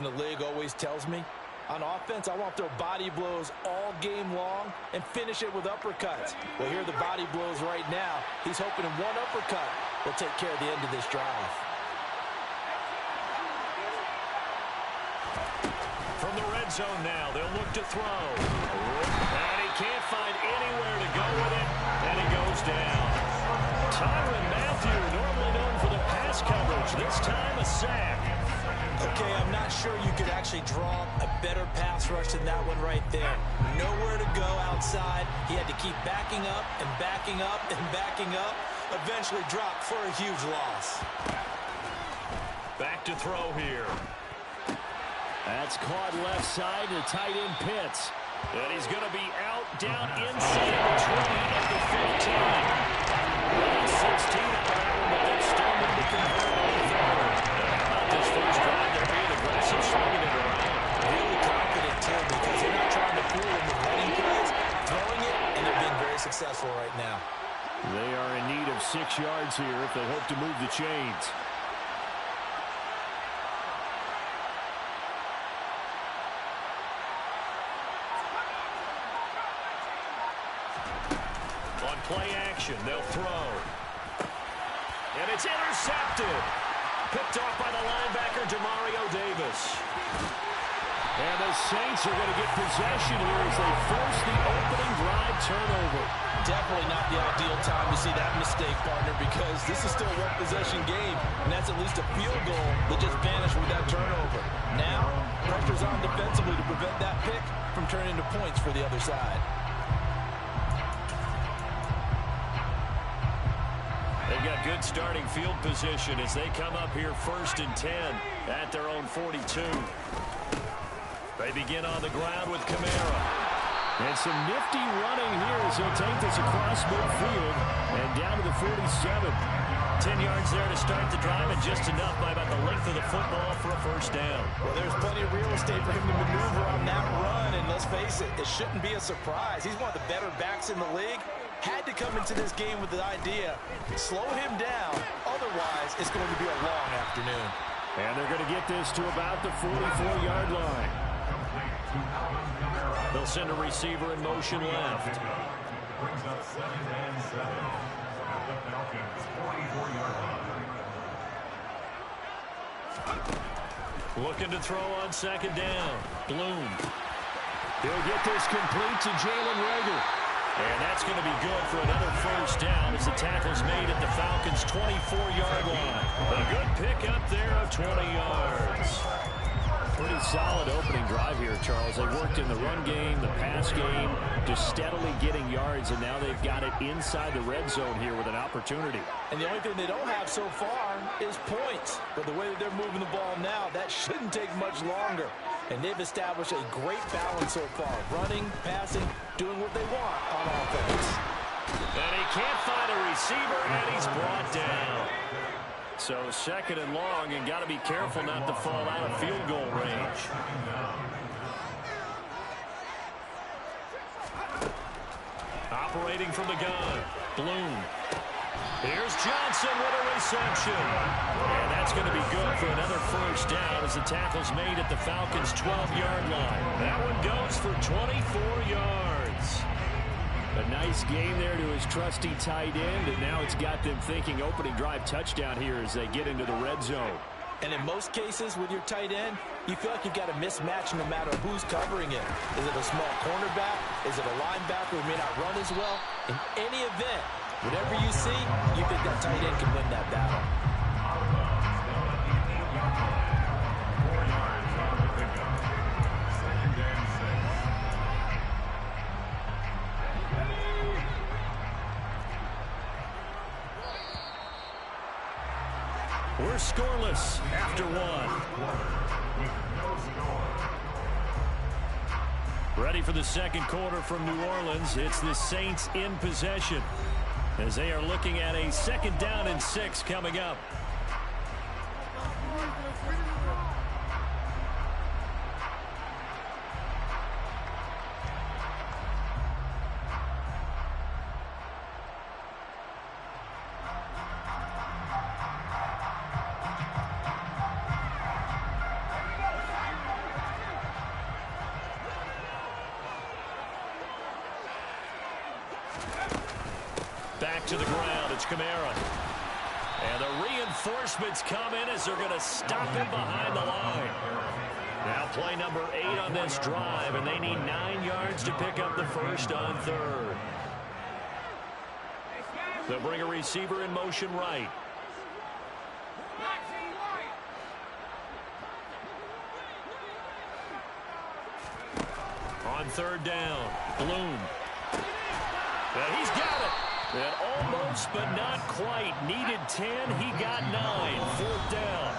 The league always tells me, on offense, I want to throw body blows all game long and finish it with uppercuts. Well, here are the body blows right now. He's hoping in one uppercut will take care of the end of this drive. From the red zone now, they'll look to throw. And he can't find anywhere to go with it, and he goes down. Tyrann Mathieu, normally known for the pass coverage, this time a sack. Okay, I'm not sure you could actually draw a better pass rush than that one right there. Nowhere to go outside. He had to keep backing up and backing up and backing up. Eventually dropped for a huge loss. Back to throw here. That's caught left side to tight end Pitts. And he's going to be out down inside the 20 of the 15. 16 on that one, but they still need to convert on third. This first drive, they're being aggressive, swinging it around. Really confident, too, because they're not trying to fool him with running plays, throwing it, and they're being very successful right now. They are in need of 6 yards here if they hope to move the chains. On play action, they'll throw. And it's intercepted. Picked off by the linebacker, Demario Davis. And the Saints are going to get possession here as they force the opening drive turnover. Definitely not the ideal time to see that mistake, partner, because this is still a one-possession game, and that's at least a field goal that just vanished with that turnover. Now, pressure's on defensively to prevent that pick from turning into points for the other side. They've got good starting field position as they come up here 1st and 10 at their own 42. They begin on the ground with Kamara. And some nifty running here as he'll take this across midfield and down to the 47. 10 yards there to start the drive, and just enough by about the length of the football for a first down. Well, there's plenty of real estate for him to maneuver on that run, and let's face it, it shouldn't be a surprise. He's one of the better backs in the league. Had to come into this game with the idea, slow him down, otherwise it's going to be a long afternoon. And they're going to get this to about the 44-yard line. They'll send a receiver in motion left. Looking to throw on 2nd down. Bloom. He'll get this complete to Jalen Reagor. And that's going to be good for another first down as the tackle's made at the Falcons' 24-yard line. A good pickup there of 20 yards. Pretty solid opening drive here, Charles. They worked in the run game, the pass game, just steadily getting yards, and now they've got it inside the red zone here with an opportunity. And the only thing they don't have so far is points. But the way that they're moving the ball now, that shouldn't take much longer. And they've established a great balance so far. Running, passing, doing what they want on offense. And he can't find a receiver, and he's brought down. So 2nd and long, and got to be careful not to fall out of field goal range. Operating from the gun, Bloom. Here's Johnson with a reception. And that's going to be good for another first down as the tackle's made at the Falcons' 12-yard line. That one goes for 24 yards. A nice game there to his trusty tight end, and now it's got them thinking opening drive touchdown here as they get into the red zone. And in most cases with your tight end, you feel like you've got a mismatch no matter who's covering it. Is it a small cornerback? Is it a linebacker who may not run as well? In any event, whatever you see, you think that tight end can win that battle. We're scoreless after 1. Ready for the 2nd quarter from New Orleans. It's the Saints in possession as they are looking at a 2nd down and 6 coming up. Back to the ground. It's Kamara. And the reinforcements come in as they're going to stop him behind the line. Now play number 8 on this drive, and they need 9 yards to pick up the first on third. They'll bring a receiver in motion right. On third down, Bloom. And he's got it. And almost, but not quite. Needed 10. He got 9. Fourth down.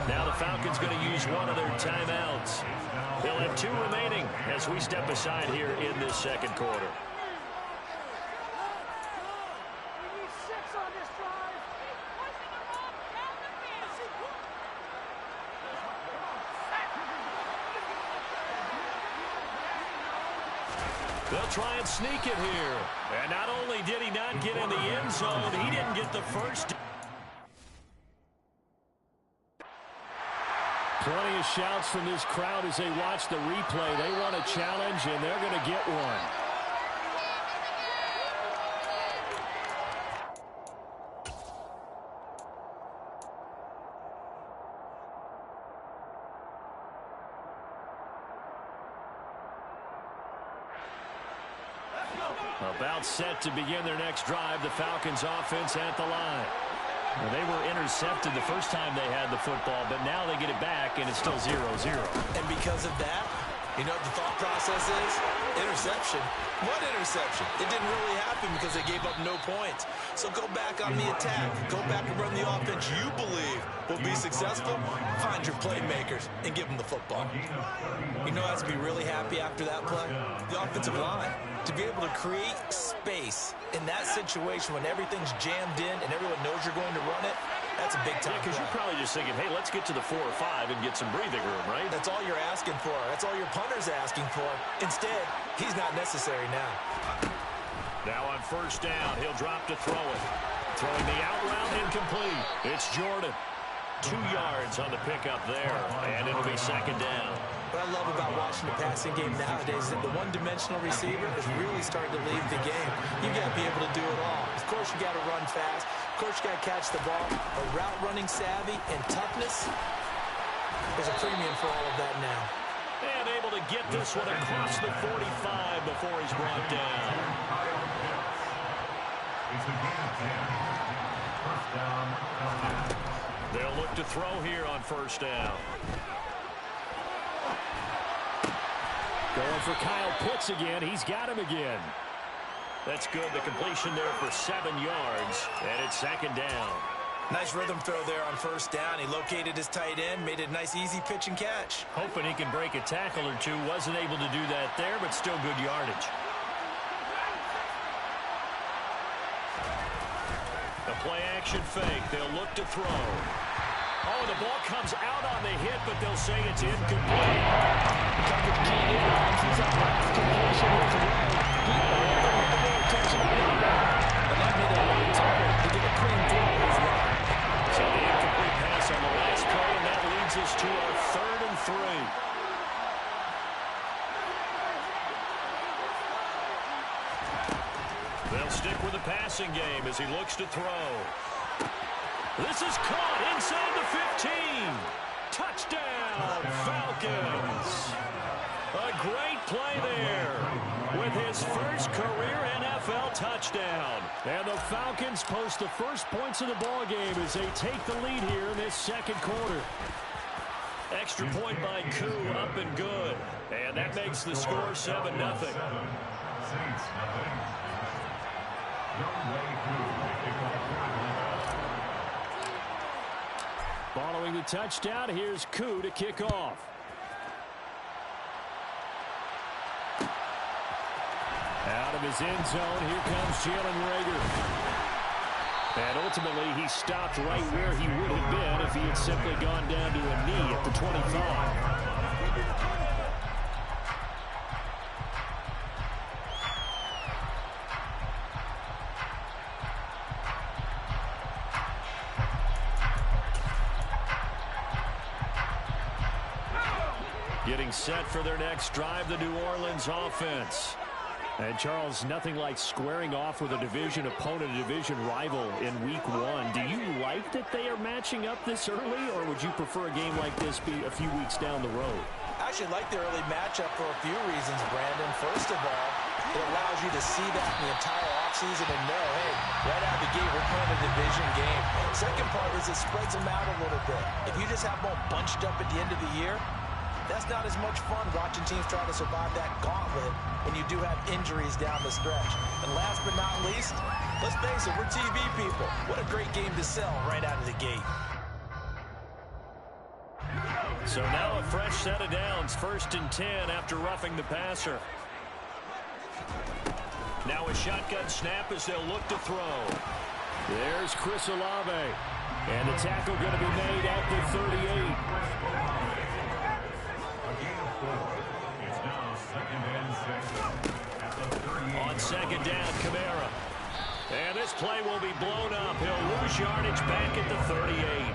Now the Falcons going to use one of their timeouts. They'll have 2 remaining as we step aside here in this second quarter. They'll try and sneak it here. And not only did he not get in the end zone, he didn't get the first. Plenty of shouts from this crowd as they watch the replay. They want a challenge, and they're going to get one. About set to begin their next drive. The Falcons offense at the line. Well, they were intercepted the first time they had the football, but now they get it back, and it's still 0-0. And because of that, you know what the thought process is? Interception. What interception? It didn't really happen because they gave up no points. So go back on the attack. Go back and run the offense you believe will be successful. Find your playmakers and give them the football. You know who has to be really happy after that play? The offensive line. To be able to create space in that situation when everything's jammed in and everyone knows you're going to run it, that's a big time. Because you're probably just thinking, hey, let's get to the 4 or 5 and get some breathing room, right? That's all you're asking for. That's all your punter's asking for. Instead, he's not necessary now. Now on first down, he'll drop to throw it. Throwing the out route incomplete. It's Jordan. 2 yards on the pickup there, and it'll be second down. What I love about watching the passing game nowadays is that the one-dimensional receiver is really starting to leave the game. You got to be able to do it all. Of course, you got to run fast. Of course, you got to catch the ball. But route running savvy and toughness, there's a premium for all of that now. And able to get this one across the 45 before he's brought down. They'll look to throw here on first down. Going for Kyle Pitts again. He's got him again. That's good. The completion there for 7 yards, and it's second down. Nice rhythm throw there on first down. He located his tight end, made it a nice, easy pitch and catch. Hoping he can break a tackle or two. Wasn't able to do that there, but still good yardage. The play-action fake. They'll look to throw. Oh, the ball comes out on the hit, but they'll say it's incomplete. So the incomplete pass on the last play, and that leads us to our 3rd and 3. They'll stick with the passing game as he looks to throw. This is caught inside the 15. Touchdown, Falcons. A great play there with his first career NFL touchdown. And the Falcons post the first points of the ball game as they take the lead here in this second quarter. Extra point by Koo, up and good. And that makes the score 7-0. Following the touchdown, here's Koo to kick off. Out of his end zone, here comes Jalen Reagor. And ultimately, he stopped right where he would have been if he had simply gone down to a knee at the 25. Getting set for their next drive, the New Orleans offense. And Charles, nothing like squaring off with a division opponent, a division rival in week 1. Do you like that they are matching up this early, or would you prefer a game like this be a few weeks down the road? I actually like the early matchup for a few reasons, Brandon. First of all, it allows you to see that in the entire offseason and know, hey, right out of the gate, we're playing a division game. Second part is it spreads them out a little bit. If you just have them all bunched up at the end of the year, that's not as much fun watching teams try to survive that gauntlet when you do have injuries down the stretch. And last but not least, let's face it, we're TV people. What a great game to sell right out of the gate. So now a fresh set of downs, 1st and 10 after roughing the passer. Now a shotgun snap as they'll look to throw. There's Chris Olave. And the tackle going to be made at the 38. On 2nd down, Kamara. And this play will be blown up. He'll lose yardage back at the 38.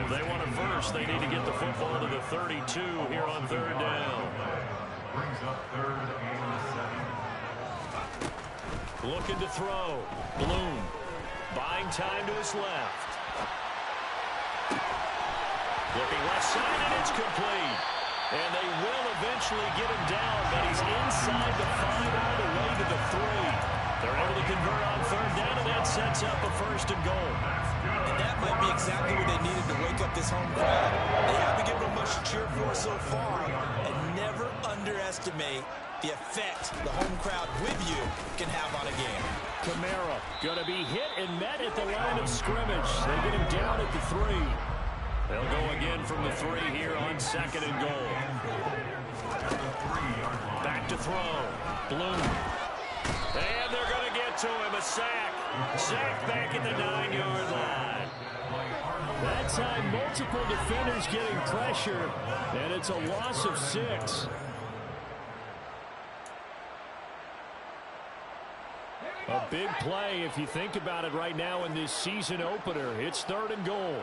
If they want it first, they need to get the football to the 32 here on 3rd down. Brings up 3rd and 7. Looking to throw. Bloom buying time to his left. Looking left side, and it's complete. And they will eventually get him down, but he's inside the 5 all the way to the 3. They're able to convert on 3rd down, and that sets up a 1st and goal. And that might be exactly what they needed to wake up this home crowd. They haven't given them much to cheer for so far, and never underestimate the effect the home crowd with you can have on a game. Kamara going to be hit and met at the line of scrimmage. They get him down at the 3. They'll go again from the 3 here on 2nd and goal. Back to throw. Bloom. And they're going to get to him. A sack. Sack back at the 9-yard line. That time, multiple defenders getting pressure, and it's a loss of 6. A big play if you think about it right now in this season opener. It's 3rd and goal.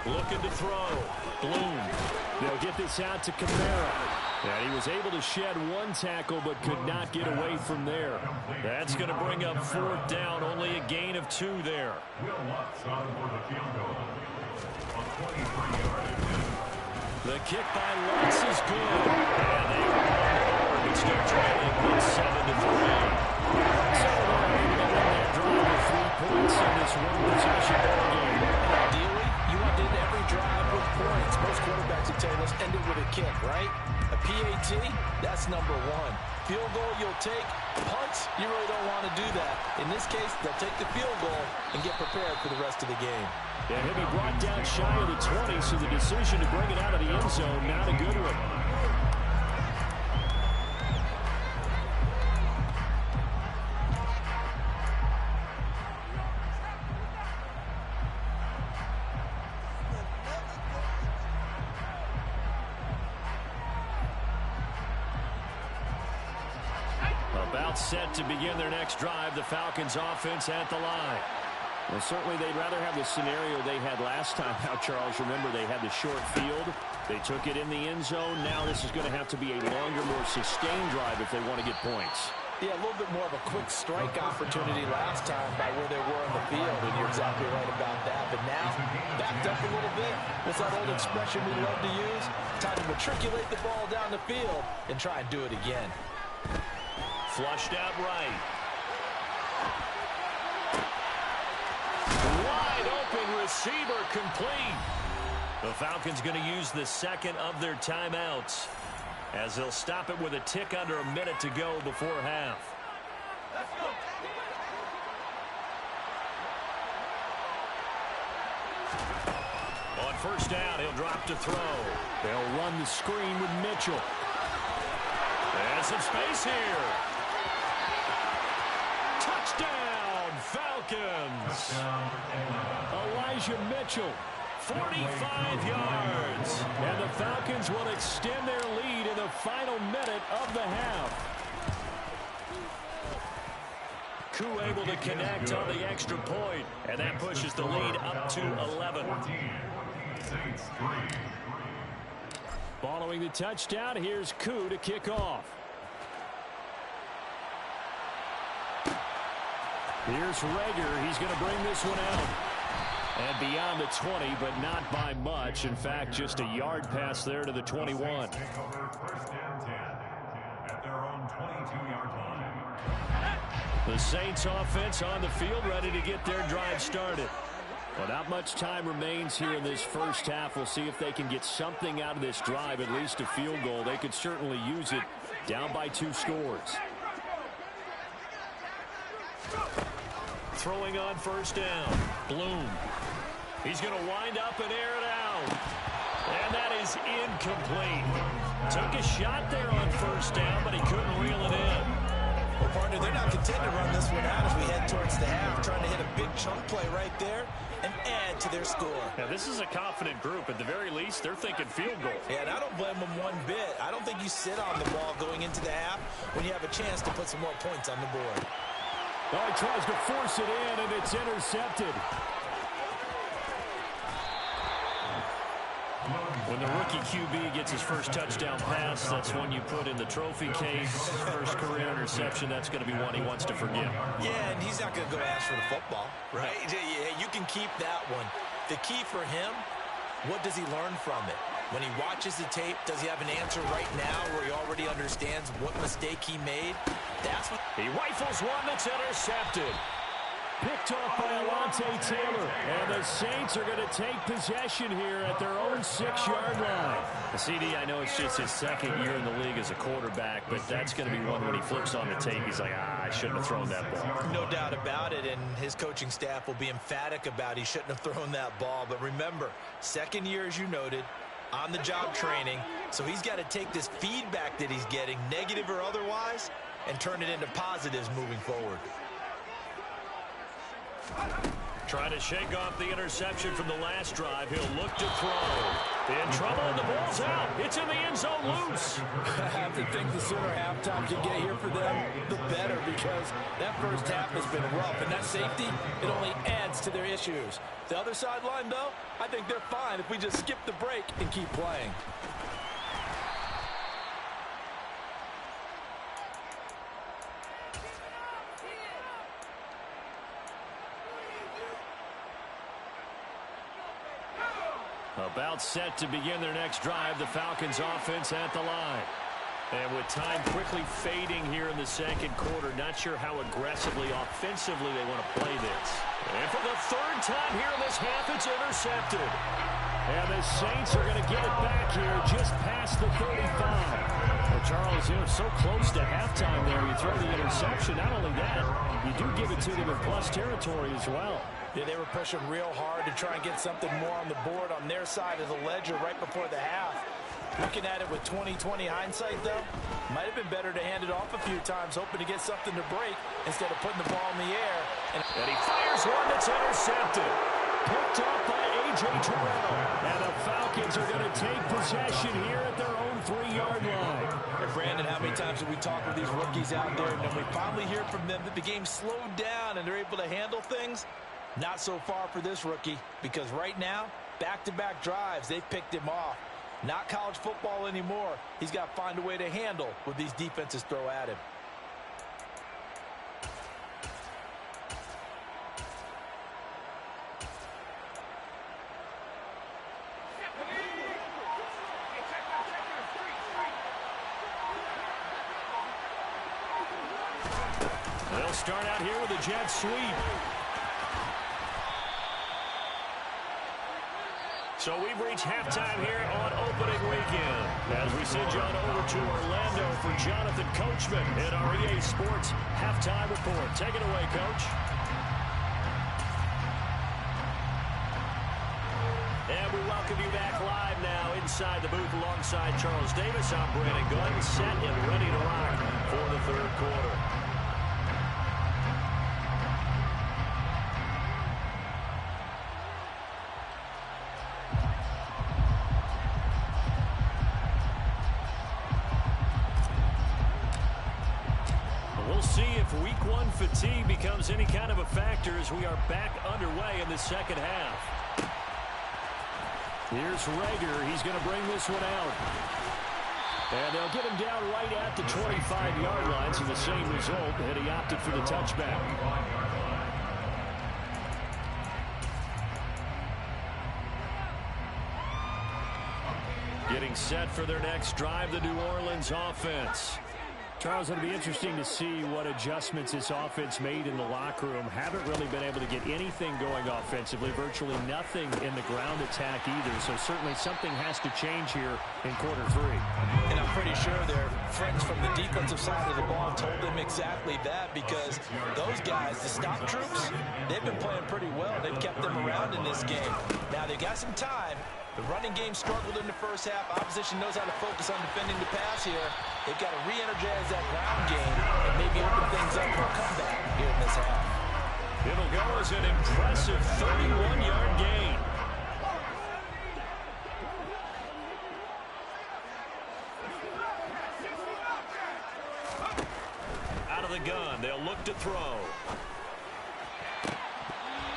Looking to throw. Bloom. They'll get this out to Kamara. And he was able to shed 1 tackle but could not get away from there. That's going to bring up 4th down. Only a gain of 2 there. The kick by Lutz is good. And they are but still trailing 7-3. So they're able to win that drive with 3 points in this 1-possession ball game. Ideally, you want to end every drive with points. Most quarterbacks would tell you, let's end it with a kick, right? A PAT, that's number 1. Field goal, you'll take. Punts, you really don't want to do that. In this case, they'll take the field goal and get prepared for the rest of the game. And he'll be brought down shy of the 20, so the decision to bring it out of the end zone, not a good one. About set to begin their next drive, the Falcons offense at the line. Well, certainly they'd rather have the scenario they had last time. Now, Charles, remember they had the short field. They took it in the end zone. Now this is going to have to be a longer, more sustained drive if they want to get points. Yeah, a little bit more of a quick strike opportunity last time by where they were on the field, and you're exactly right about that. But now, backed up a little bit. What's that old expression we love to use? Time to matriculate the ball down the field and try and do it again. Flushed out right. Wide open receiver complete. The Falcons going to use the 2nd of their timeouts as they'll stop it with a tick under a minute to go before half. Let's go. On 1st down, he'll drop to throw. They'll run the screen with Mitchell. There's some space here. Touchdown, Falcons. Elijah Mitchell, 45 yards. And the Falcons will extend their lead in the final minute of the half. Koo able to connect on the extra point, and that pushes the lead up to 11. Following the touchdown, here's Koo to kick off. Here's Reagor. He's going to bring this one out. And beyond the 20, but not by much. In fact, just a yard pass there to the 21. The Saints offense on the field, ready to get their drive started. Well, not much time remains here in this first half. We'll see if they can get something out of this drive, at least a field goal. They could certainly use it down by 2 scores. Throwing on first down. Bloom. He's going to wind up and air it out. And that is incomplete. Took a shot there on first down, but he couldn't reel it in. Well, partner, they're not content to run this one out as we head towards the half, trying to hit a big chunk play right there and add to their score. Now, this is a confident group. At the very least, they're thinking field goal. Yeah, and I don't blame them one bit. I don't think you sit on the ball going into the half when you have a chance to put some more points on the board. Oh, he tries to force it in, and it's intercepted. When the rookie QB gets his first touchdown pass, that's one you put in the trophy case. First career interception, that's going to be one he wants to forget. Yeah, and he's not going to go ask for the football, right? Yeah, you can keep that one. The key for him, what does he learn from it? When he watches the tape, does he have an answer right now where he already understands what mistake he made? That's what he rifles one that's intercepted. Picked off by Alontae Taylor. And the Saints are going to take possession here at their own 6-yard line. The CD, I know it's just his second year in the league as a quarterback, but that's going to be one when he flips on the tape. He's like, I shouldn't have thrown that ball. No doubt about it, and his coaching staff will be emphatic about he shouldn't have thrown that ball. But remember, second year, as you noted, on-the-job training, so he's got to take this feedback that he's getting, negative or otherwise, and turn it into positives moving forward. Trying to shake off the interception from the last drive. He'll look to throw. In trouble, and the ball's out. It's in the end zone loose. I have to think the sooner halftime can get here for them, the better, because that first half has been rough, and that safety, it only adds to their issues. The other sideline, though, I think they're fine if we just skip the break and keep playing. About set to begin their next drive, the Falcons offense at the line. And with time quickly fading here in the second quarter, not sure how aggressively, offensively they want to play this. And for the third time here in this half, it's intercepted. And the Saints are going to get it back here just past the 35. Well, Charles, you know, so close to halftime there, you throw the interception. Not only that, you do give it to them in plus territory as well. Yeah, they were pushing real hard to try and get something more on the board on their side of the ledger right before the half. Looking at it with 20/20 hindsight, though, might have been better to hand it off a few times, hoping to get something to break instead of putting the ball in the air. And he fires one that's intercepted. Picked up by A.J. Terrell. And the Falcons are going to take possession here at their own 3-yard line. Hey, Brandon, how many times have we talked with these rookies out there, and then we finally hear from them that the game slowed down and they're able to handle things? Not so far for this rookie, because right now, back-to-back drives, they've picked him off. Not college football anymore. He's got to find a way to handle what these defenses throw at him. They'll start out here with a jet sweep. So we've reached halftime here on opening weekend. As we send you on over to Orlando for Jonathan Coachman in our EA Sports Halftime Report. Take it away, Coach. And we welcome you back live now inside the booth alongside Charles Davis. I'm Brandon Gunn, set and ready to rock for the third quarter. we'll see if week one fatigue becomes any kind of a factor as we are back underway in the second half. Here's Reagor. He's going to bring this one out. And they'll get him down right at the 25-yard line, so the same result, and he opted for the touchback. Getting set for their next drive, the New Orleans offense. Charles, it'll be interesting to see what adjustments this offense made in the locker room. Haven't really been able to get anything going offensively, virtually nothing in the ground attack either. So certainly something has to change here in quarter three. And I'm pretty sure their friends from the defensive side of the ball told them exactly that, because those guys, the stop troops, they've been playing pretty well. They've kept them around in this game. Now they've got some time. The running game struggled in the first half. Opposition knows how to focus on defending the pass here. They've got to re-energize that ground game and maybe open things up for a comeback here in this half. It'll go as an impressive 31-yard gain. Out of the gun, they'll look to throw.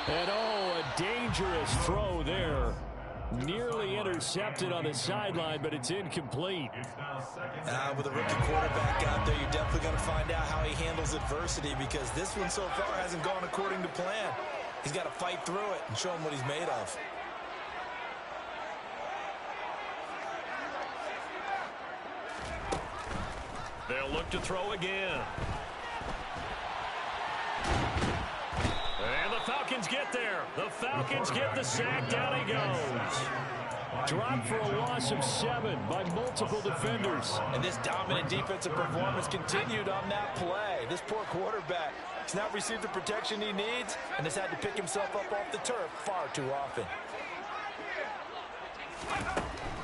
And oh, a dangerous throw there. Nearly intercepted on the sideline, but it's incomplete. With a rookie quarterback out there, you're definitely going to find out how he handles adversity, because this one so far hasn't gone according to plan. He's got to fight through it and show him what he's made of. They'll look to throw again. And the Falcons get there. The Falcons get the sack. Down he goes. Dropped for a loss of 7 by multiple defenders. And this dominant defensive performance continued on that play. This poor quarterback has not received the protection he needs and has had to pick himself up off the turf far too often.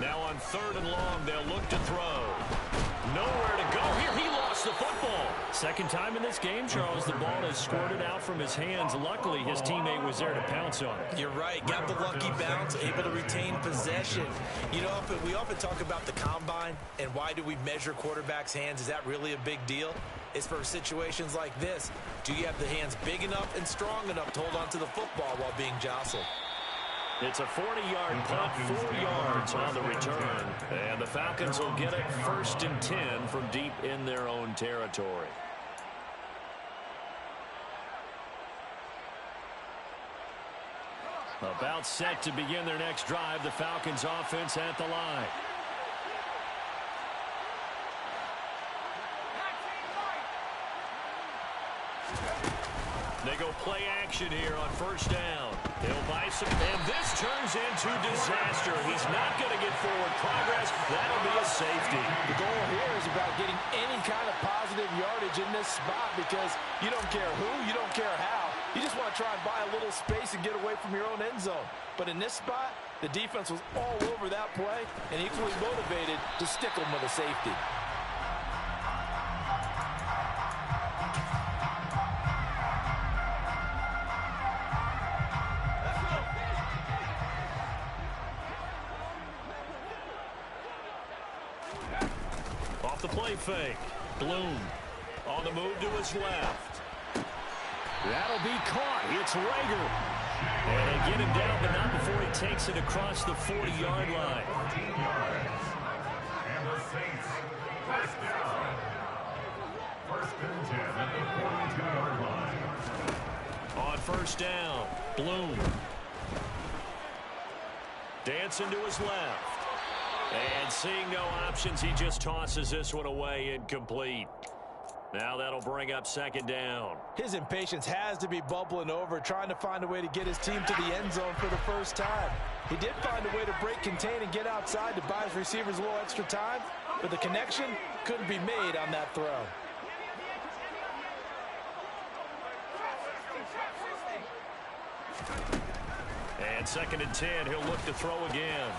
Now on 3rd and long, they'll look to throw. Nowhere to go here. He lost the football. Second time in this game, Charles, the ball has squirted out from his hands. Luckily, his teammate was there to pounce on it. You're right. Got the lucky bounce, able to retain possession. You know, we often talk about the combine and why do we measure quarterbacks' hands. Is that really a big deal? It's for situations like this. Do you have the hands big enough and strong enough to hold on to the football while being jostled? It's a 40-yard punt, 4 yards on the return. And the Falcons will get it 1st and 10 from deep in their own territory. About set to begin their next drive, the Falcons offense at the line. They go play action here on 1st down. They'll buy some, and this turns into disaster. He's not going to get forward progress. That'll be a safety. The goal here is about getting any kind of positive yardage in this spot, because you don't care who, you don't care how. You just want to try and buy a little space and get away from your own end zone. But in this spot, the defense was all over that play and equally motivated to stick them with a safety. Off the play fake. Bloom on the move to his left. That'll be caught. It's Reagor. And they get him down, but not before he takes it across the 40-yard line. And the Saints, 1st down. 1st and 10 at the 42-yard line. On 1st down, Bloom. Dancing to his left. And seeing no options, he just tosses this one away incomplete. Now that'll bring up 2nd down. His impatience has to be bubbling over, trying to find a way to get his team to the end zone for the first time. He did find a way to break, contain, and get outside to buy his receivers a little extra time, but the connection couldn't be made on that throw. And 2nd and 10, he'll look to throw again.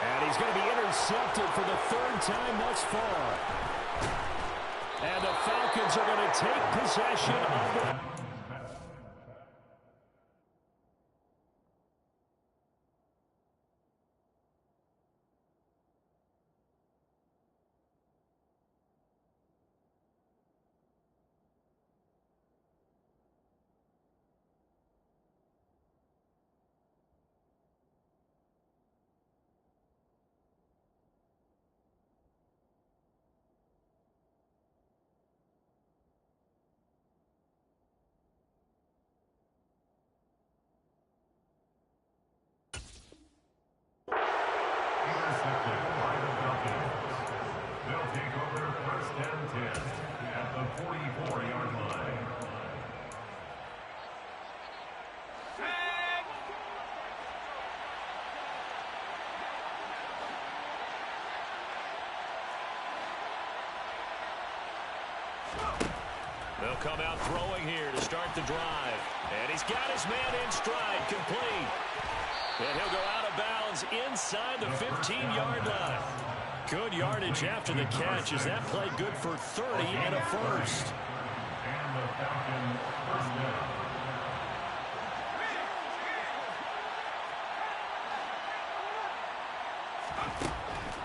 And he's going to be intercepted for the 3rd time thus far. And the Falcons are going to take possession of the They'll come out throwing here to start the drive. And he's got his man in stride, complete. And he'll go out of bounds inside the 15-yard line. Good yardage after the catch as that play good for 30 and a first. And the Falcons first down.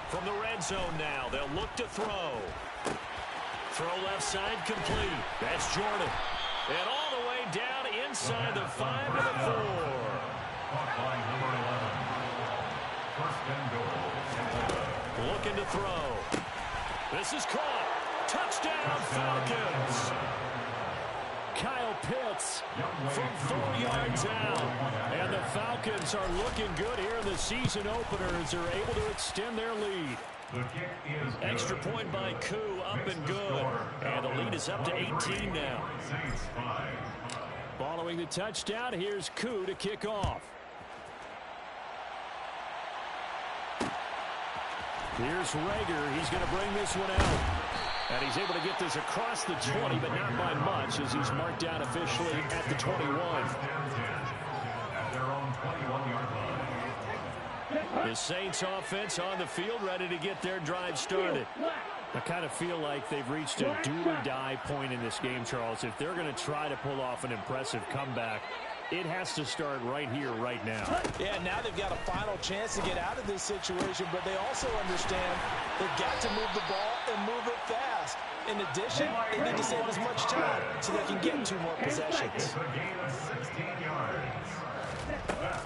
From the red zone now, they'll look to throw. Throw left side complete. That's Jordan. And all the way down inside the 5 and the 4. Caught by number 11. First and goal. Looking to throw. This is caught. Touchdown, Falcons. Kyle Pitts from 4 yards out. And the Falcons are looking good here in the season opener as they're able to extend their lead. The kick is good. Extra point by Koo, up and good. And the lead is up to 18 now. Saints 5. Following the touchdown, here's Koo to kick off. Here's Rager. He's going to bring this one out. And he's able to get this across the 20, but not by much as he's marked down officially at the 21. At their own 21-yard line. The Saints offense on the field ready to get their drive started. I kind of feel like they've reached a do-or-die point in this game, Charles. If they're going to try to pull off an impressive comeback, it has to start right here, right now. Yeah, now they've got a final chance to get out of this situation, but they also understand they've got to move the ball and move it fast. In addition, they need to save as much time so they can get 2 more possessions. It's a gain of 16 yards.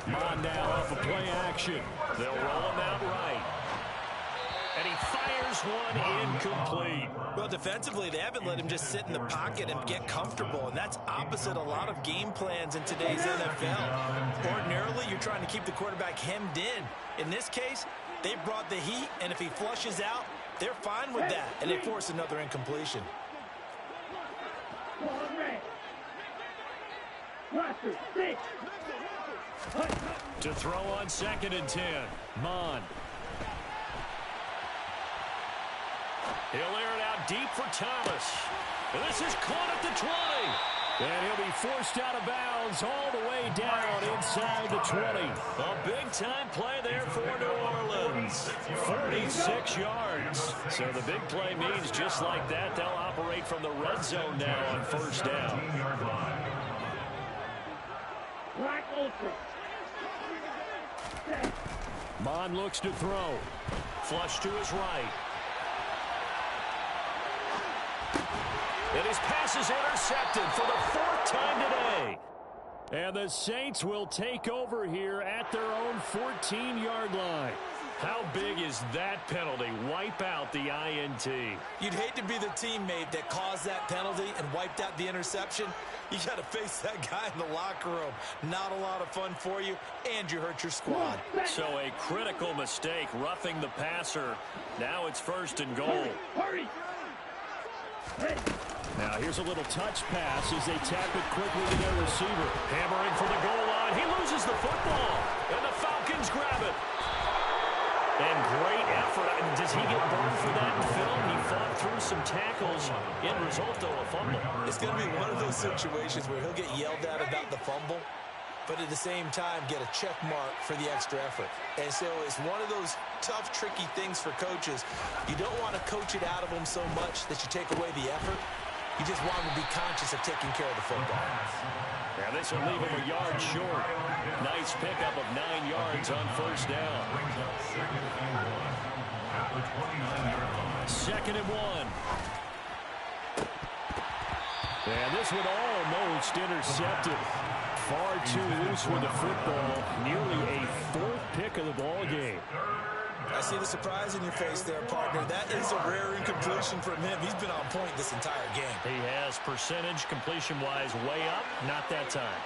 Mond now off of play action. They'll roll him out right. And he fires one incomplete. Well, defensively, they haven't let him just sit in the pocket and get comfortable, and that's opposite a lot of game plans in today's NFL. Ordinarily, you're trying to keep the quarterback hemmed in. In this case, they brought the heat, and if he flushes out, they're fine with that, and they force another incompletion. To throw on 2nd and 10. Mond. He'll air it out deep for Thomas. And this is caught at the 20. And he'll be forced out of bounds all the way down inside the 20. A big-time play there for New Orleans. 46 yards. So the big play means just like that, they'll operate from the red zone now on 1st down. Mond looks to throw. Flush to his right. And his pass is intercepted for the 4th time today. And the Saints will take over here at their own 14-yard line. How big is that penalty? Wipe out the INT. You'd hate to be the teammate that caused that penalty and wiped out the interception. You got to face that guy in the locker room. Not a lot of fun for you, and you hurt your squad. So a critical mistake, roughing the passer. Now it's 1st and goal. Now here's a little touch pass as they tap it quickly to their receiver. Hammering for the goal line. He loses the football, and the Falcons grab it. And great effort. Does he get burned for that in film? He fought through some tackles. End result, though, a fumble. It's going to be one of those situations where he'll get yelled at about the fumble, but at the same time get a check mark for the extra effort. And so it's one of those tough, tricky things for coaches. You don't want to coach it out of them so much that you take away the effort. You just want them to be conscious of taking care of the football. Now this will leave him a yard short. Nice pickup of 9 yards on 1st down. 2nd and 1. And this one almost intercepted. Far too loose with the football. Nearly a 4th pick of the ball game. I see the surprise in your face there, partner. That is a rare incompletion from him. He's been on point this entire game. He has percentage completion-wise way up. Not that time.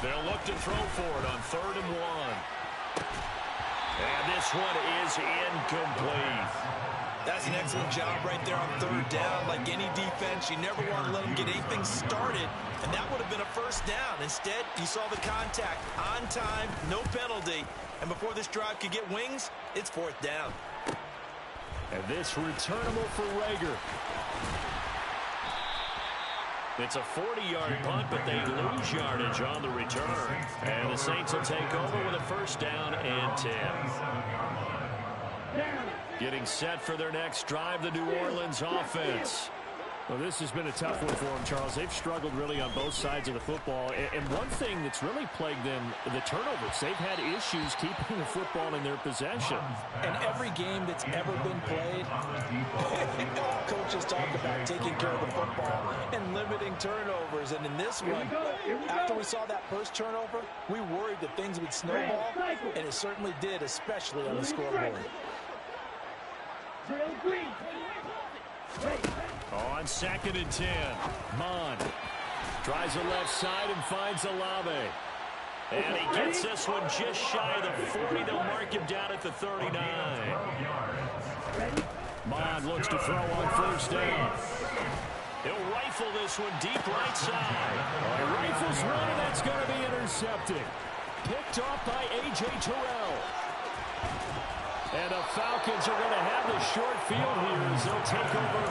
They'll look to throw for it on 3rd and 1. And this one is incomplete. That's an excellent job right there on 3rd down. Like any defense, you never want to let them get anything started, and that would have been a 1st down. Instead, you saw the contact on time, no penalty, and before this drive could get wings, it's 4th down. And this returnable for Rager. It's a 40-yard punt, but they lose yardage on the return. And the Saints will take over with a first down and 10. Getting set for their next drive, the New Orleans offense. Well, this has been a tough one for them, Charles. They've struggled really on both sides of the football. And one thing that's really plagued them, the turnovers. They've had issues keeping the football in their possession. And every game that's ever been played, coaches talk about taking care of the football and limiting turnovers. And in this one, after we saw that first turnover, we worried that things would snowball, and it certainly did, especially on the scoreboard. On 2nd and 10, Mond tries the left side and finds Olave. And he gets this one just shy of the 40. They'll mark him down at the 39. Mond looks to throw on first down. He'll rifle this one deep right side. He rifles one, and that's going to be intercepted. Picked off by A.J. Terrell. And the Falcons are going to have the short field here as they'll take over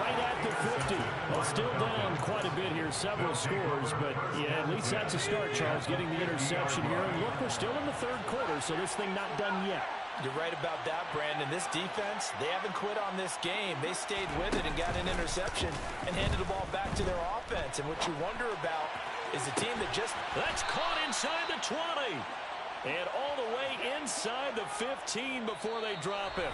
right at the 50. Well, still down quite a bit here, several scores, but yeah, at least that's a start, Charles, getting the interception here. And look, we're still in the third quarter, so this thing not done yet. You're right about that, Brandon. This defense, they haven't quit on this game. They stayed with it and got an interception and handed the ball back to their offense. And what you wonder about is the team that just... That's caught inside the 20. And all the way inside the 15 before they drop him.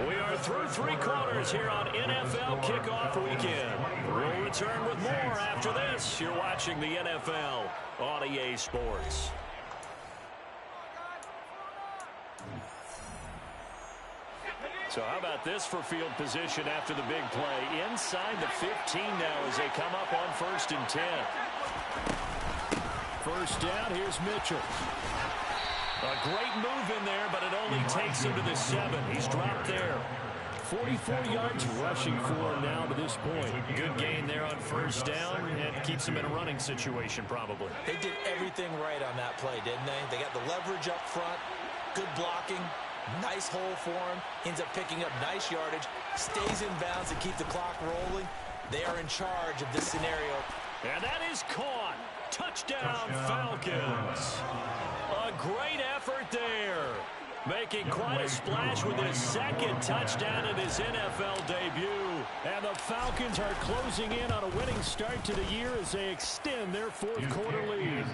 We are through 3 quarters here on NFL Kickoff Weekend. We'll return with more after this. You're watching the NFL on EA Sports. So how about this for field position after the big play? Inside the 15 now as they come up on 1st and 10. First down, here's Mitchell. A great move in there, but it only takes him to the 7. He's dropped there. 44 yards rushing for him now to this point. Good gain there on first down, and keeps him in a running situation probably. They did everything right on that play, didn't they? They got the leverage up front, good blocking, nice hole for him, ends up picking up nice yardage, stays in bounds to keep the clock rolling. They are in charge of this scenario. And that is caught. Touchdown, Falcons. A great effort there. Making quite a splash with his 2nd touchdown in his NFL debut. And the Falcons are closing in on a winning start to the year as they extend their 4th quarter lead.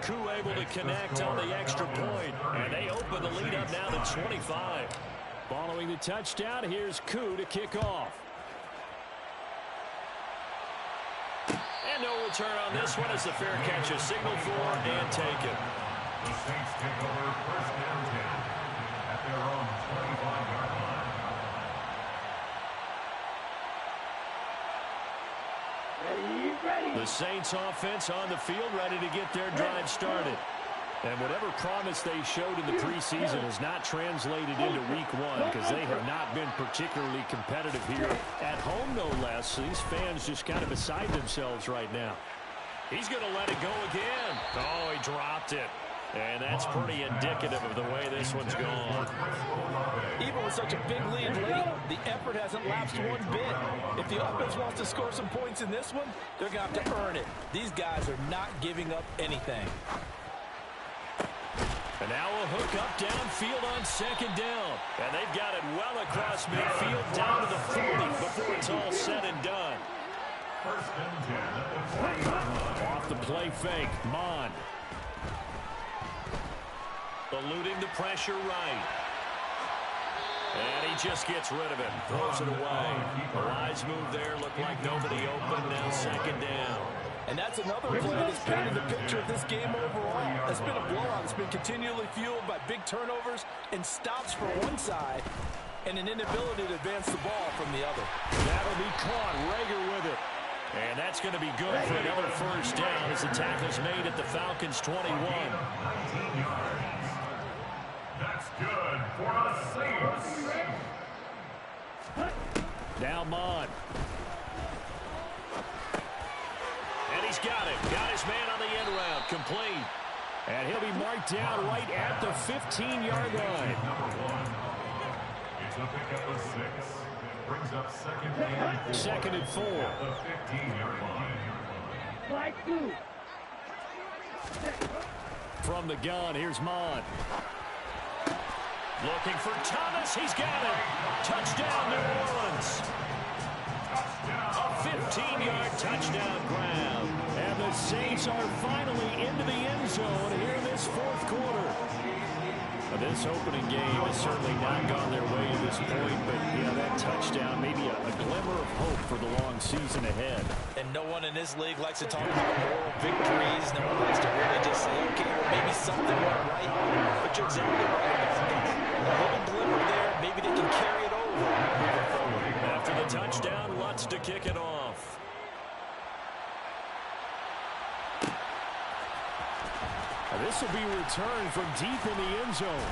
Koo able to connect on the extra point, and they open the lead up now to 25. Following the touchdown, here's Koo to kick off. And no return on this one as the fair catch is signaled for and taken. The Saints take over 1st and 10 at their own 25-yard line. The Saints offense on the field ready to get their drive started. And whatever promise they showed in the preseason has not translated into week 1 because they have not been particularly competitive here at home, no less. These fans just kind of beside themselves right now. He's going to let it go again. Oh, he dropped it. And that's pretty indicative of the way this one's gone. Even with such a big lead late, the effort hasn't lapsed one bit. If the offense wants to score some points in this one, they're going to have to earn it. These guys are not giving up anything. And now a hook up downfield on 2nd down. And they've got it well across midfield down to the 40 before it's all said and done. 1st and 10 at the 20-yard line. Off the play fake, Mond. Eluding the pressure right. And he just gets rid of it. Throws it away. A wise move there. Looked like nobody open. Now 2nd down. And that's another play that's painted the picture of this game overall. It's been a blowout. It's been continually fueled by big turnovers and stops for one side and an inability to advance the ball from the other. That'll be caught. Reagor with it. And that's going to be good for another first down as the tackle's made at the Falcons' 21. 19 yards. That's good for the Saints. Now Mond. And he's got it. Got his man on the end round. Complete. And he'll be marked down right at the 15-yard line. Number 1. It's a pickup of 6. Brings up up second and 4 2nd and 4. at the 15-yard line. From the gun, here's Mond. Looking for Thomas. He's got it. Touchdown, New Orleans. A 15-yard touchdown grab. And the Saints are finally into the end zone here in this fourth quarter. This opening game has certainly not gone their way to this point, but yeah, that touchdown, maybe a glimmer of hope for the long season ahead. And no one in this league likes to talk about moral victories. No one likes to really just say, okay, well, maybe something went right. But you're exactly right about that. A little glimmer there, maybe they can carry it over moving forward. After the touchdown, Lutz to kick it off. This will be returned from deep in the end zone.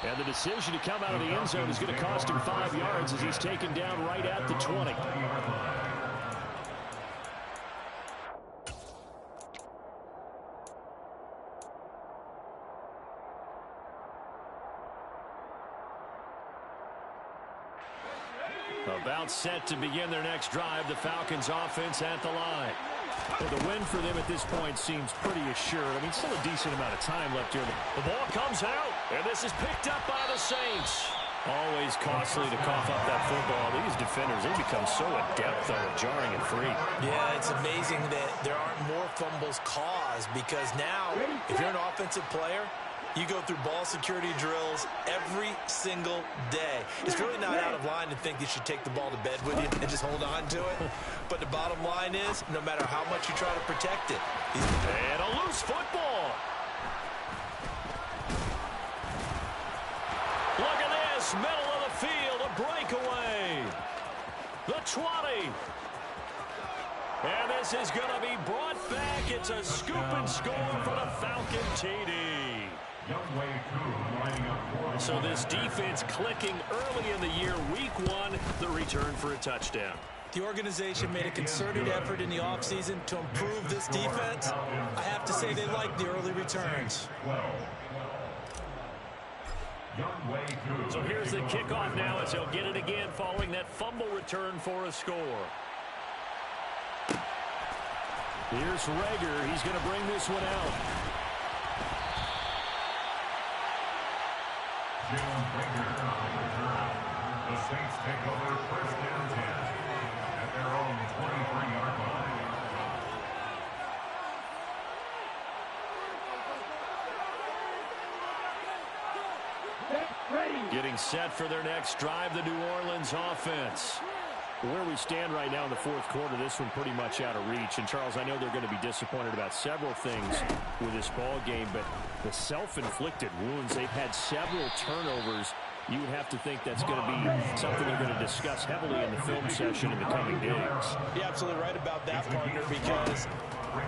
And the decision to come out of the end zone is going to cost him 5 yards as he's taken down right at the 20. About set to begin their next drive, the Falcons offense at the line. Well, the win for them at this point seems pretty assured. I mean, still a decent amount of time left here. The ball comes out, and this is picked up by the Saints. Always costly to cough up that football. These defenders, they become so adept on jarring it free. Yeah, it's amazing that there aren't more fumbles caused because now, if you're an offensive player, you go through ball security drills every single day. It's really not out of line to think you should take the ball to bed with you and just hold on to it. But the bottom line is, no matter how much you try to protect it. And a loose football. Look at this, middle of the field, a breakaway. The 20. And this is going to be brought back. It's a scoop and score for the Falcon TD. So this defense clicking early in the year, week 1, the return for a touchdown. The organization made a concerted effort in the offseason to improve this defense. I have to say they like the early returns. So here's the kickoff now as he'll get it again following that fumble return for a score. Here's Reagor. He's going to bring this one out. The Saints take over 1st and 10 at their own 23-yard line. Getting set for their next drive, the New Orleans offense. Where we stand right now in the fourth quarter, this one pretty much out of reach. And, Charles, I know they're going to be disappointed about several things with this ball game, but the self-inflicted wounds, they've had several turnovers. You would have to think that's going to be something they're going to discuss heavily in the film session in the coming days. You're absolutely right about that, partner, because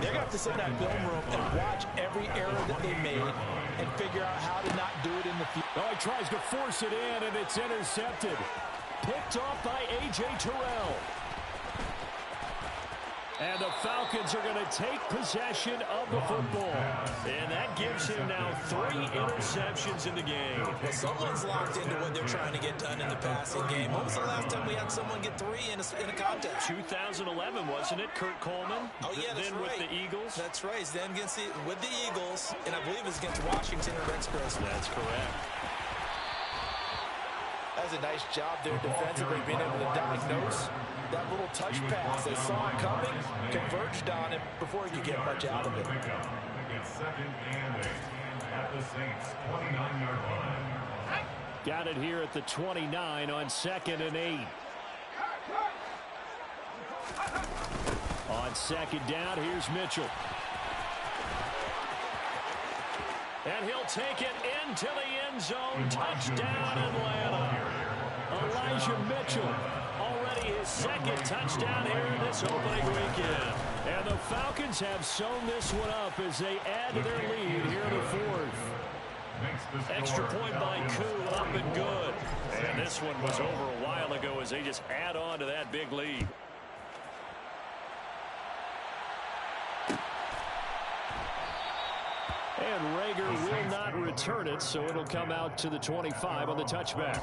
they're going to have to sit in that film room and watch every error that they made and figure out how to not do it in the future. Oh, he tries to force it in, and it's intercepted. Picked off by A.J. Terrell. And the Falcons are going to take possession of the football. And that gives him now 3 interceptions in the game. Well, someone's locked into what they're trying to get done in the passing game. When was the last time we had someone get 3 in a contest? 2011, wasn't it? Kurt Coleman? Oh, yeah, that's then right. With the Eagles? That's right. Then with the Eagles, and I believe it was against Washington or Rex Grossman. That's correct. That's a nice job there defensively, being able to diagnose that little touch pass. They saw it coming, converged on it before he could get much out of it. It's 2nd and 8 at the Saints' 29-yard line. Got it here at the 29 on 2nd and 8. On 2nd down, here's Mitchell. And he'll take it into the end zone. Touchdown, Atlanta. Elijah Mitchell, already his 2nd touchdown here in this opening weekend. And the Falcons have sewn this one up as they add to their lead here in the 4th. Extra point by Koo, up and good. And this one was over a while ago as they just add on to that big lead. And Reagor will not return it, so it'll come out to the 25 on the touchback.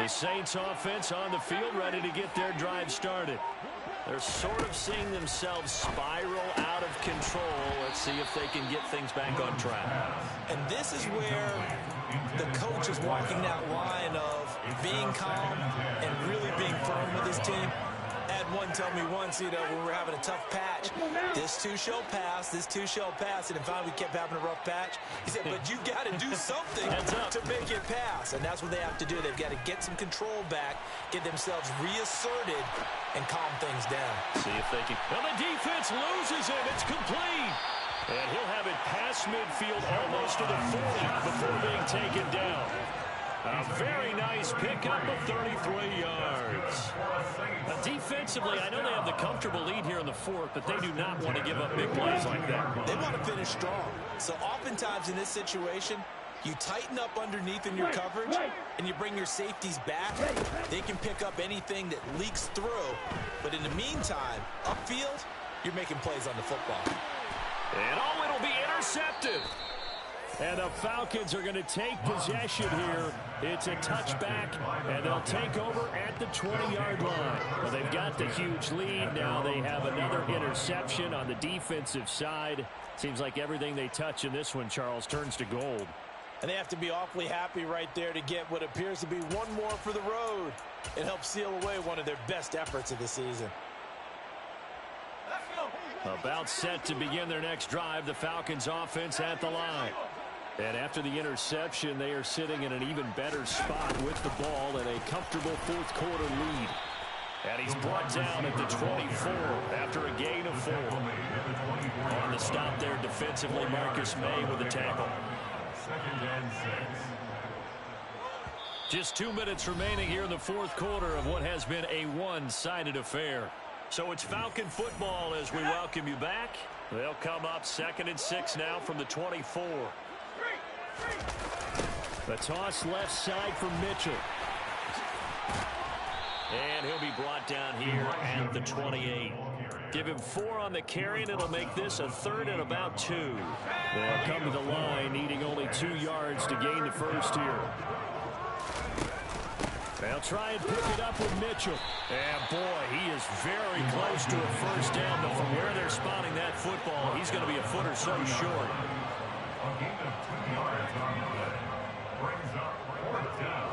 The Saints offense on the field, ready to get their drive started. They're sort of seeing themselves spiral out of control. Let's see if they can get things back on track. And this is where the coach is walking that line of being calm and really being firm with his team. I had one tell me once, when we were having a tough patch, this too shall pass, this too shall pass. And finally we kept having a rough patch. He said, but you got to do something to make it pass. And that's what they have to do. They've got to get some control back, get themselves reasserted, and calm things down. See if they can. Well, the defense loses him. It's complete. And he'll have it past midfield almost to the 40 before being taken down. A very nice pickup of 33 yards. Defensively, I know they have the comfortable lead here in the fourth, but they do not want to give up big plays like that. They want to finish strong. So oftentimes in this situation, you tighten up underneath in your coverage, and you bring your safeties back. They can pick up anything that leaks through. But in the meantime, upfield, you're making plays on the football. And it'll be intercepted. And the Falcons are going to take possession here. It's a touchback, and they'll take over at the 20-yard line. Well, they've got the huge lead. Now they have another interception on the defensive side. Seems like everything they touch in this one, Charles, turns to gold. And they have to be awfully happy right there to get what appears to be one more for the road. It helps seal away one of their best efforts of the season. About set to begin their next drive, the Falcons offense at the line. And after the interception, they are sitting in an even better spot with the ball and a comfortable fourth quarter lead. And he's brought down at the 24 after a gain of 4. On the stop there defensively, Marcus May with the tackle. 2nd and 6. Just 2 minutes remaining here in the fourth quarter of what has been a one-sided affair. So it's Falcon football as we welcome you back. They'll come up 2nd and 6 now from the 24. The toss left side for Mitchell. And he'll be brought down here at the 28. Give him 4 on the carry, and it'll make this a 3rd and about 2. They'll come to the line, needing only 2 yards to gain the first here. They'll try and pick it up with Mitchell. And, boy, he is very close to a first down, but from where they're spotting that football, he's going to be a foot or so short. A gain of 2 yards on the play. Brings up 4th down.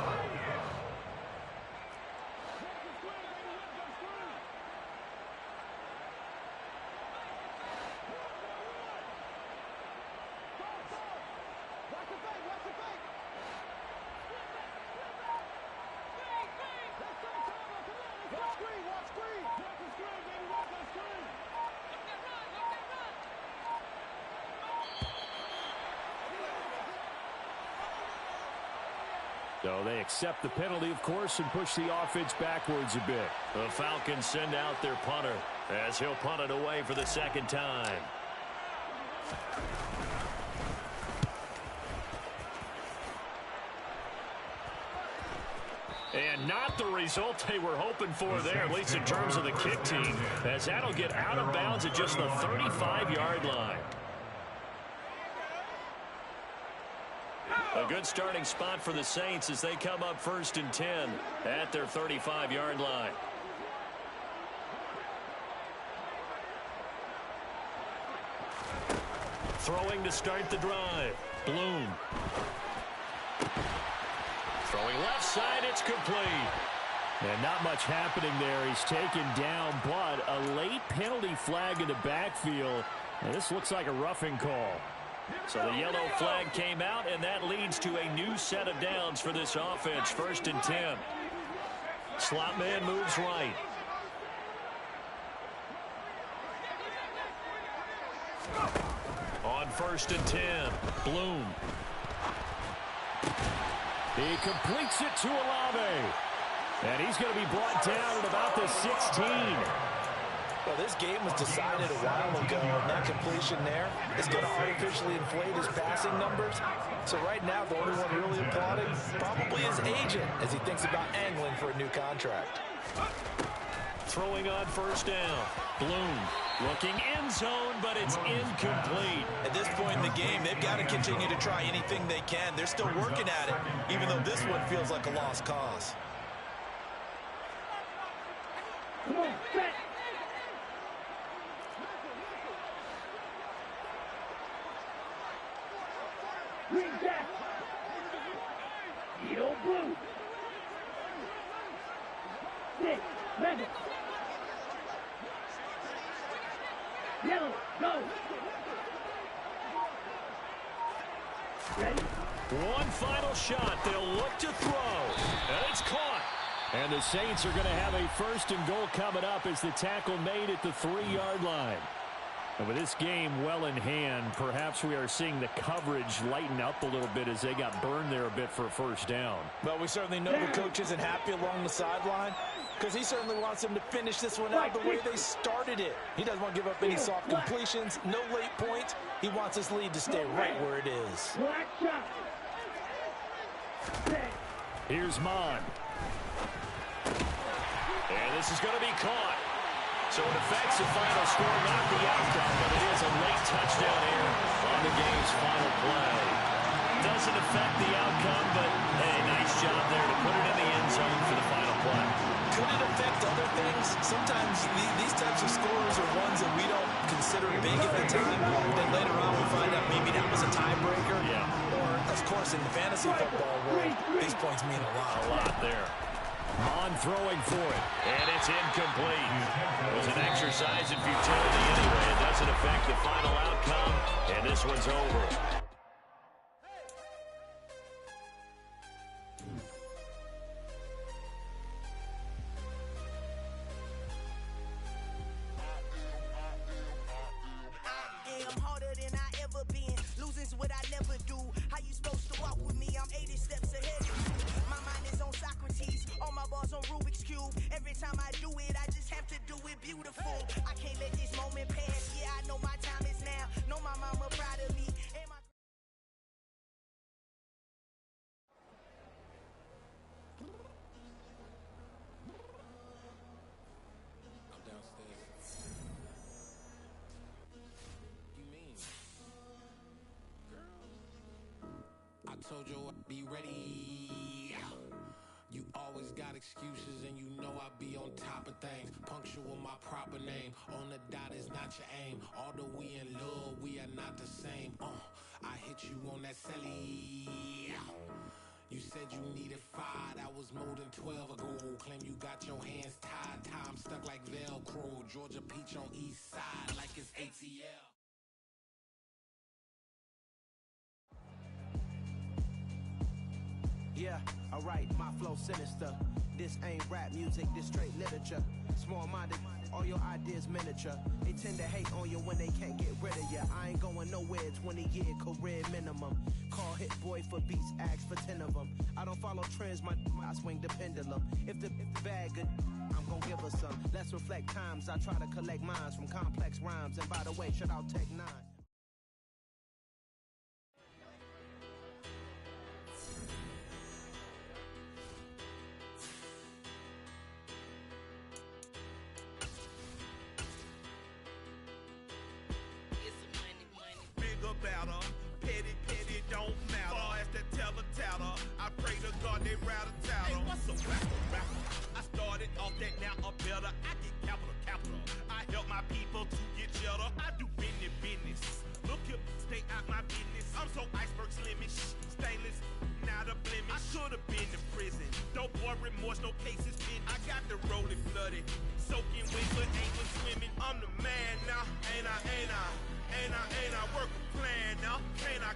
So they accept the penalty, of course, and push the offense backwards a bit. The Falcons send out their punter as he'll punt it away for the 2nd time. And not the result they were hoping for there, at least in terms of the kick team, as that'll get out of bounds at just the 35-yard line. A good starting spot for the Saints as they come up 1st and 10 at their 35-yard line. Throwing to start the drive. Bloom. Throwing left side, it's complete. And not much happening there. He's taken down, but a late penalty flag in the backfield. And this looks like a roughing call. So the yellow flag came out, and that leads to a new set of downs for this offense. 1st and 10. Slot man moves right. On 1st and 10, Bloom. He completes it to Olave. And he's going to be brought down at about the 16. Well, this game was decided a while ago, and that completion there is going to artificially inflate his passing numbers. So right now, the only one really applauding probably his agent as he thinks about angling for a new contract. Throwing on 1st down. Bloom looking end zone, but it's incomplete. At this point in the game, they've got to continue to try anything they can. They're still working at it, even though this one feels like a lost cause. Come on, set. Green gas. Yellow blue. Six, mega. Yellow, go. Ready? One final shot. They'll look to throw. And it's caught. And the Saints are going to have a first and goal coming up as the tackle made at the 3-yard line. And with this game well in hand, perhaps we are seeing the coverage lighten up a little bit as they got burned there a bit for a first down. Well, we certainly know the coach isn't happy along the sideline because he certainly wants them to finish this one out the way they started it. He doesn't want to give up any soft completions, no late points. He wants his lead to stay right where it is. Here's Mon. And this is going to be caught. So it affects the final score, not the outcome, but it is a late touchdown error on the game's final play. Doesn't affect the outcome, but hey, nice job there to put it in the end zone for the final play. Could it affect other things? Sometimes these types of scores are ones that we don't consider big at the time. Then later on we find out maybe that was a tiebreaker. Yeah. Or, of course, in the fantasy football world, these points mean a lot. A lot there. Mon throwing for it, and it's incomplete. It was an exercise in futility anyway. It doesn't affect the final outcome, and this one's over. What I never do. How you supposed to walk with me? I'm 80 steps ahead of you. My mind is on Socrates, all my bars on Rubik's Cube. Every time I do it, I just have to do it beautiful. I can't let this moment pass. Yeah, I know my time is now. Know my mama proud of me. And my I told you I'd be ready. You always got excuses and you know I be on top of things. Punctual my proper name. On the dot is not your aim. Although we in love, we are not the same. I hit you on that celly. You said you needed 5, that was more than 12 ago. Claim you got your hands tied, time stuck like Velcro. Georgia Peach on east side like it's ATL. Yeah, alright, my flow sinister. This ain't rap music, this straight literature. Small-minded, all your ideas miniature. They tend to hate on you when they can't get rid of you. I ain't going nowhere, 20-year career minimum. Call Hit Boy for beats, ask for 10 of them. I don't follow trends, I swing the pendulum. If the bag good, I'm gonna give her some. Let's reflect times, I try to collect minds from complex rhymes. And by the way, shout out Tech 9. Petty, don't matter. Far as that teller, I pray to God they rattle tattle. Hey, what's a rapper? I started off that, now I'm better. I get capital. I help my people to get cheddar. I do business. Look here, stay out my business. I'm so iceberg slimish, stainless, not a blemish. I should've been in prison. No boy remorse, no cases pinned. I got the rolling flooded, soaking wet, but ain't been swimming. I'm the man now, ain't I work a plan now. Can't I?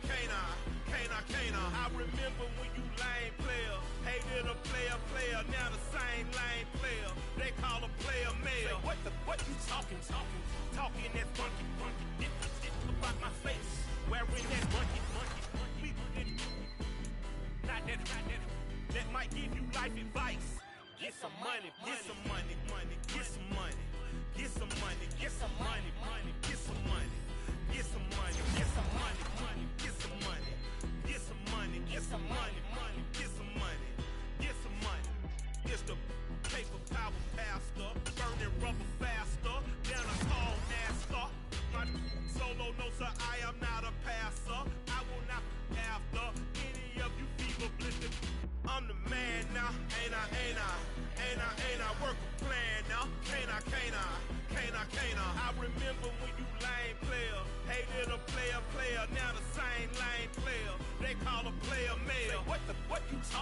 I remember when you lame player, hated a player, now the same lame player. They call a player mayor. Say, what you talking that funky, dip about my face, wearing that monkey. Not that might give you life advice. Get some money, get some money, get some money, get some money, get some money, get some money. Get some money, get some money, get some money, get some money, get some money, get some money, get some money. It's the paper power pastor, burning rubber faster, down a tall NASCAR. My solo notes are I am not a passer. I will not after any of you fever blistered. I'm the man now, ain't I? Work a plan now, can't